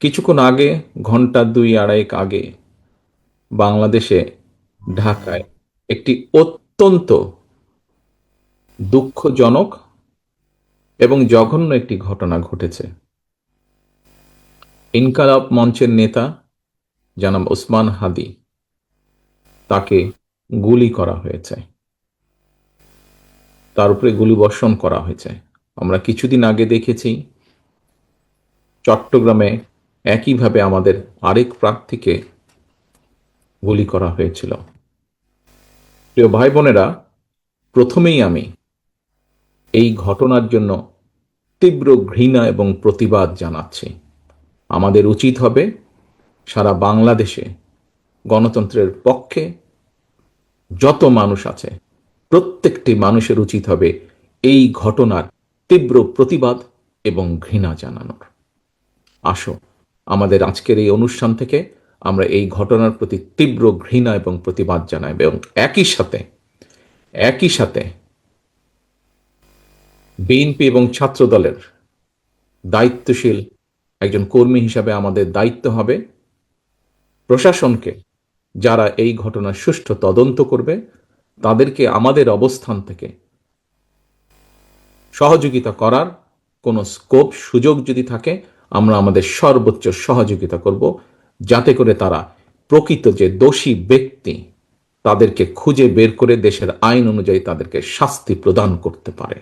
কিছুক্ষণ আগে, ঘন্টা দুই আড়াইক আগে, বাংলাদেশে ঢাকায় একটি অত্যন্ত দুঃখজনক এবং জঘন্য একটি ঘটনা ঘটেছে। ইনকালাব মঞ্চের নেতা জনাব ওসমান হাদি, তাকে গুলি করা হয়েছে, তার উপরে গুলিবর্ষণ করা হয়েছে। আমরা কিছুদিন আগে দেখেছি চট্টগ্রামে একইভাবে আমাদের আরেক প্রার্থীকে গুলি করা হয়েছিল। প্রিয় ভাই বোনেরা, প্রথমেই আমি এই ঘটনার জন্য তীব্র ঘৃণা এবং প্রতিবাদ জানাচ্ছি। আমাদের উচিত হবে সারা বাংলাদেশে গণতন্ত্রের পক্ষে যত মানুষ আছে প্রত্যেকটি মানুষের উচিত হবে এই ঘটনার তীব্র প্রতিবাদ এবং ঘৃণা জানানোর। আসো, আমাদের আজকের এই অনুষ্ঠান থেকে আমরা এই ঘটনার প্রতি তীব্র ঘৃণা এবং প্রতিবাদ জানাই এবং একই সাথে বিএনপি এবং ছাত্র দলের দায়িত্বশীল একজন কর্মী হিসাবে আমাদের দায়িত্ব হবে প্রশাসনকে, যারা এই ঘটনার সুষ্ঠু তদন্ত করবে, তাদেরকে আমাদের অবস্থান থেকে সহযোগিতা করার কোনো স্কোপ সুযোগ যদি থাকে, আমরা আমাদের সর্বোচ্চ সহযোগিতা করব, যাতে করে তারা প্রকৃত যে দোষী ব্যক্তি তাদেরকে খুঁজে বের করে দেশের আইন অনুযায়ী তাদেরকে শাস্তি প্রদান করতে পারে।